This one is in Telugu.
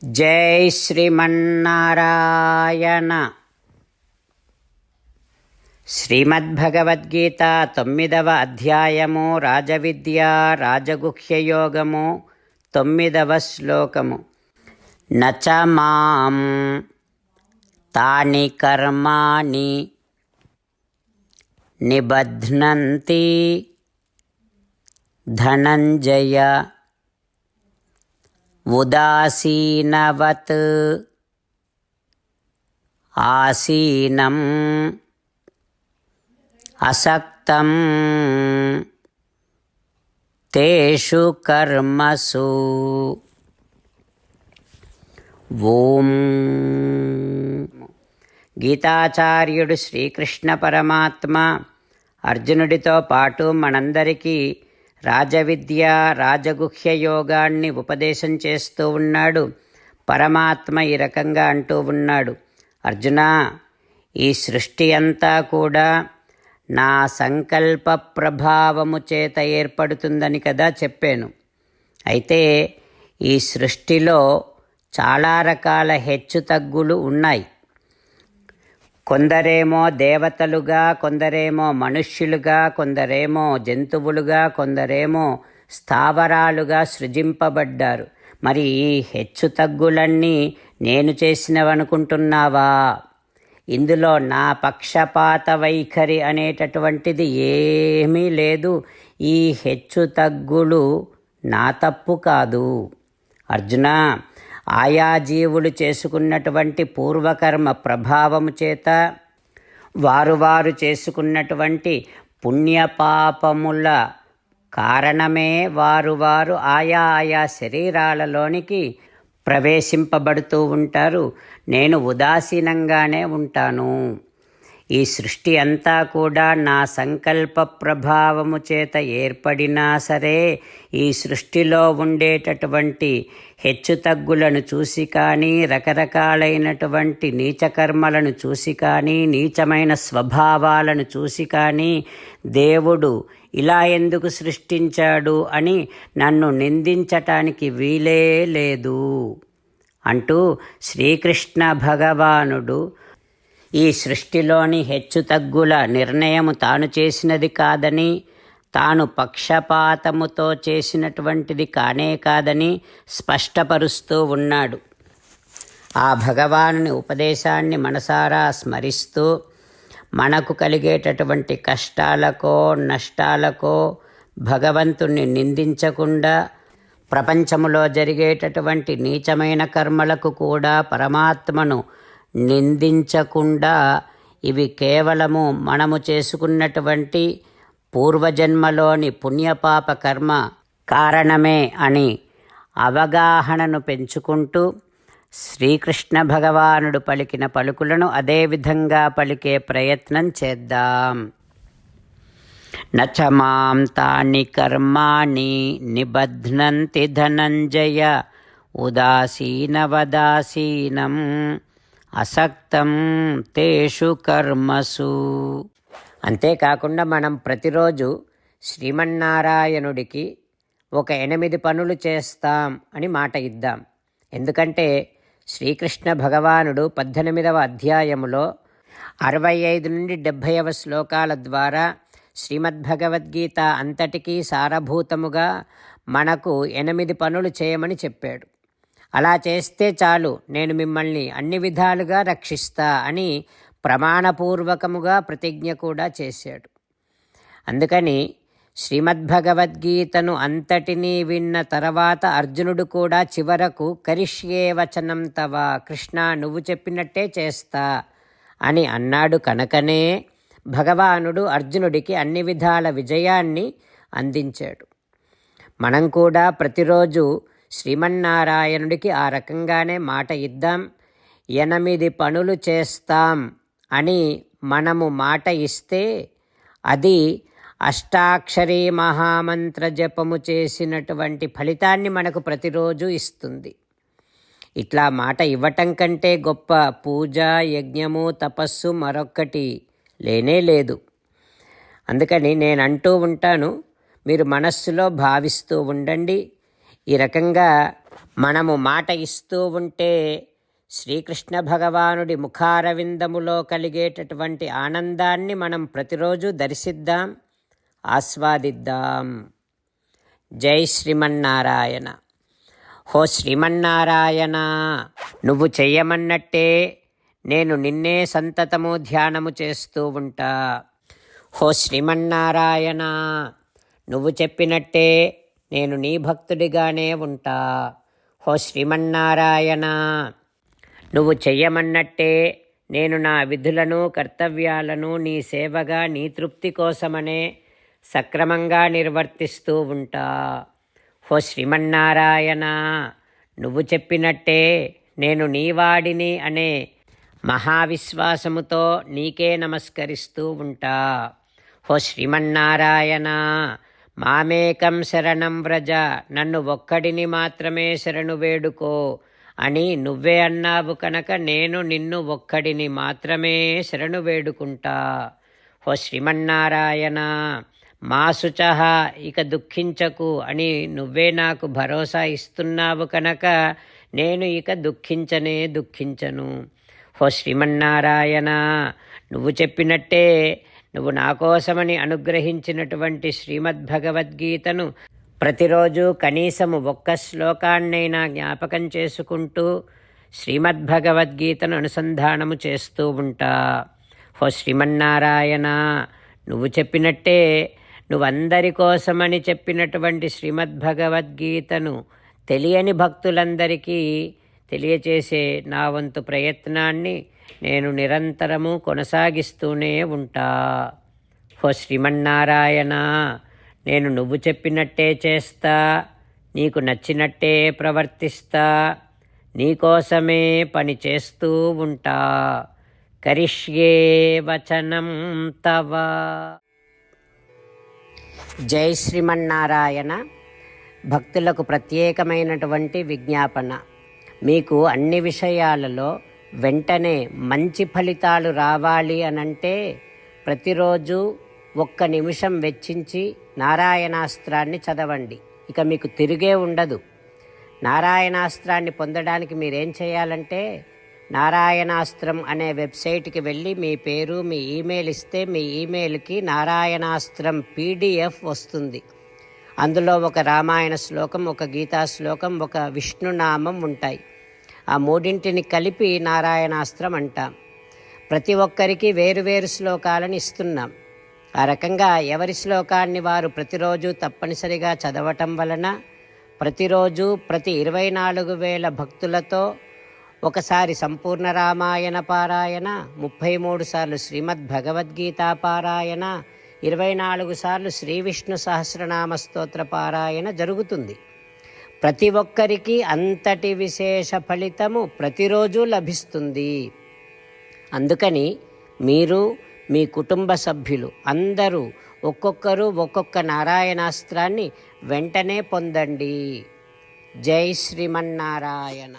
జై శ్రీమన్నారాయణ. శ్రీమద్భగవద్గీత 9వ అధ్యాయము రాజవిద్య రాజగుహ్యయోగము 9వ శ్లోకము. నచ మాం తాని కర్మాణి నిబధ్నంతి ధనంజయ ఉదాసీనవత్ ఆసీనం అసక్తం తేషు కర్మసు. ఓం. గీతాచార్యుడు శ్రీకృష్ణ పరమాత్మ అర్జునుడితో పాటు మనందరికీ రాజవిద్య రాజగుహ్య యోగాన్ని ఉపదేశం చేస్తూ ఉన్నాడు. పరమాత్మ ఈ రకంగా అంటూ ఉన్నాడు, అర్జున, ఈ సృష్టి అంతా కూడా నా సంకల్ప ప్రభావము చేత ఏర్పడుతుందని కదా చెప్పాను. అయితే ఈ సృష్టిలో చాలా రకాల హెచ్చుతగ్గులు ఉన్నాయి. కొందరేమో దేవతలుగా, కొందరేమో మనుష్యులుగా, కొందరేమో జంతువులుగా, కొందరేమో స్థావరాలుగా సృజింపబడ్డారు. మరి ఈ హెచ్చుతగ్గులన్నీ నేను చేసినవనుకుంటున్నావా? ఇందులో నా పక్షపాత వైఖరి అనేటటువంటిది ఏమీ లేదు. ఈ హెచ్చుతగ్గులు నా తప్పు కాదు. అర్జున, ఆయా జీవులు చేసుకున్నటువంటి పూర్వకర్మ ప్రభావము చేత వారు చేసుకున్నటువంటి పుణ్యపాపముల కారణమే వారు ఆయా శరీరాలలోనికి ప్రవేశింపబడుతూ ఉంటారు. నేను ఉదాసీనంగానే ఉంటాను. ఈ సృష్టి అంతా కూడా నా సంకల్ప ప్రభావము చేత ఏర్పడినా సరే ఈ సృష్టిలో ఉండేటటువంటి హెచ్చుతగ్గులను చూసి కానీ, రకరకాలైనటువంటి నీచకర్మలను చూసి కానీ, నీచమైన స్వభావాలను చూసి కానీ దేవుడు ఇలా ఎందుకు సృష్టించాడు అని నన్ను నిందించటానికి వీలే లేదు అంటూ శ్రీకృష్ణ భగవానుడు ఈ సృష్టిలోని హెచ్చుతగ్గుల నిర్ణయము తాను చేసినది కాదని, తాను పక్షపాతముతో చేసినటువంటిది కానే కాదని స్పష్టపరుస్తూ ఉన్నాడు. ఆ భగవానుని ఉపదేశాన్ని మనసారా స్మరిస్తూ మనకు కలిగేటటువంటి కష్టాలకో నష్టాలకో భగవంతుణ్ణి నిందించకుండా, ప్రపంచములో జరిగేటటువంటి నీచమైన కర్మలకు కూడా పరమాత్మను నిందించకుండా, ఇవి కేవలము మనము చేసుకున్నటువంటి పూర్వజన్మలోని పుణ్యపాప కర్మ కారణమే అని అవగాహనను పెంచుకుంటూ శ్రీకృష్ణ భగవానుడు పలికిన పలుకులను అదేవిధంగా పలికే ప్రయత్నం చేద్దాం. నచ మాం తాని కర్మాణి నిబధ్నంతి ధనంజయ ఉదాసీనవదాసీనం అసక్తం తేషు కర్మసు. అంతేకాకుండా మనం ప్రతిరోజు శ్రీమన్నారాయణుడికి ఒక 8 పనులు చేస్తాం అని మాట ఇద్దాం. ఎందుకంటే శ్రీకృష్ణ భగవానుడు 18వ అధ్యాయములో 65 నుండి 70వ శ్లోకాల ద్వారా శ్రీమద్భగవద్గీత అంతటికీ సారభూతముగా మనకు 8 పనులు చేయమని చెప్పాడు. అలా చేస్తే చాలు, నేను మిమ్మల్ని అన్ని విధాలుగా రక్షిస్తా అని ప్రమాణపూర్వకముగా ప్రతిజ్ఞ కూడా చేశాడు. అందుకని శ్రీమద్భగవద్గీతను అంతటినీ విన్న తర్వాత అర్జునుడు కూడా చివరకు కరిష్యే వచనం తవ, కృష్ణ నువ్వు చెప్పినట్టే చేస్తా అని అన్నాడు. కనుకనే భగవానుడు అర్జునుడికి అన్ని విధాల విజయాన్ని అందించాడు. మనం కూడా ప్రతిరోజు శ్రీమన్నారాయణుడికి ఆ రకంగానే మాట ఇద్దాం. 8 పనులు చేస్తాం అని మనము మాట ఇస్తే అది అష్టాక్షరీ మహామంత్ర జపము చేసినటువంటి ఫలితాన్ని మనకు ప్రతిరోజు ఇస్తుంది. ఇట్లా మాట ఇవ్వటం కంటే గొప్ప పూజ, యజ్ఞము, తపస్సు మరొక్కటి లేనే లేదు. అందుకని నేను అంటూ ఉంటాను, మీరు మనస్సులో భావిస్తూ ఉండండి. ఈ రకంగా మనము మాట ఇస్తూ ఉంటే శ్రీకృష్ణ భగవానుడి ముఖారవిందములో కలిగేటటువంటి ఆనందాన్ని మనం ప్రతిరోజు దర్శిద్దాం, ఆస్వాదిద్దాం. జై శ్రీమన్నారాయణ. హో శ్రీమన్నారాయణ, నువ్వు చెయ్యమన్నట్టే నేను నిన్నే సంతతము ధ్యానము చేస్తూ ఉంటా. హో శ్రీమన్నారాయణ, నువ్వు చెప్పినట్టే నేను నీ భక్తుడిగానే ఉంటా. హో శ్రీమన్నారాయణ, నువ్వు చెయ్యమన్నట్టే నేను నా విధులను కర్తవ్యాలను నీ సేవగా నీ తృప్తి కోసమనే సక్రమంగా నిర్వర్తిస్తూ ఉంటా. హో శ్రీమన్నారాయణ, నువ్వు చెప్పినట్టే నేను నీవాడిని అనే మహావిశ్వాసముతో నీకే నమస్కరిస్తూ ఉంటా. హో శ్రీమన్నారాయణ, మామేకం శరణం వ్రజ, నన్ను ఒక్కడిని మాత్రమే శరణు వేడుకో అని నువ్వే అన్నావు కనుక నేను నిన్ను ఒక్కడిని మాత్రమే శరణు వేడుకుంటా. హో శ్రీమన్నారాయణ, మా శుచః, ఇక దుఃఖించకు అని నువ్వే నాకు భరోసా ఇస్తున్నావు కనుక నేను ఇక దుఃఖించను. హో శ్రీమన్నారాయణ, నువ్వు చెప్పినట్టే నువ్వు నా కోసమని అనుగ్రహించినటువంటి శ్రీమద్భగవద్గీతను ప్రతిరోజు కనీసము ఒక్క శ్లోకాన్నైనా జ్ఞాపకం చేసుకుంటూ శ్రీమద్భగవద్గీతను అనుసంధానము చేస్తూ ఉంటా. హో శ్రీమన్నారాయణ, నువ్వు చెప్పినట్టే నువ్వందరి కోసమని చెప్పినటువంటి శ్రీమద్భగవద్గీతను తెలియని భక్తులందరికీ తెలియచేసే నా వంతు ప్రయత్నాన్ని నేను నిరంతరము కొనసాగిస్తూనే ఉంటా. హో శ్రీమన్నారాయణ, నేను నువ్వు చెప్పినట్టే చేస్తా, నీకు నచ్చినట్టే ప్రవర్తిస్తా, నీకోసమే పని చేస్తూ ఉంటా. కరిష్యే వచనం తవ. జై శ్రీమన్నారాయణ. భక్తులకు ప్రత్యేకమైనటువంటి విజ్ఞాపన. మీకు అన్ని విషయాలలో వెంటనే మంచి ఫలితాలు రావాలి అనంటే ప్రతిరోజు 1 నిమిషం వెచ్చించి నారాయణాస్త్రాన్ని చదవండి. ఇక మీకు తిరిగే ఉండదు. నారాయణాస్త్రాన్ని పొందడానికి మీరేం చేయాలంటే నారాయణాస్త్రం అనే వెబ్సైట్కి వెళ్ళి మీ పేరు మీ ఈమెయిల్ ఇస్తే మీ ఈమెయిల్కి నారాయణాస్త్రం PDF వస్తుంది. అందులో ఒక రామాయణ శ్లోకం, ఒక గీతా శ్లోకం, ఒక విష్ణునామం ఉంటాయి. ఆ మూడింటిని కలిపి నారాయణాస్త్రం అంటాం. ప్రతి ఒక్కరికి వేరువేరు శ్లోకాలను ఇస్తున్నాం. ఆ రకంగా ఎవరి శ్లోకాన్ని వారు ప్రతిరోజు తప్పనిసరిగా చదవటం వలన ప్రతిరోజు ప్రతి 24,000 భక్తులతో ఒకసారి సంపూర్ణ రామాయణ పారాయణ, 33 సార్లు శ్రీమద్భగవద్గీత పారాయణ, 24 సార్లు శ్రీ విష్ణు సహస్రనామ స్తోత్ర పారాయణ జరుగుతుంది. ప్రతి ఒక్కరికి అంతటి విశేష ఫలితము ప్రతిరోజు లభిస్తుంది. అందుకని మీరు మీ కుటుంబ సభ్యులు అందరూ ఒక్కొక్కరు ఒక్కొక్క నారాయణాస్త్రాన్ని వెంటనే పొందండి. జై శ్రీమన్నారాయణ.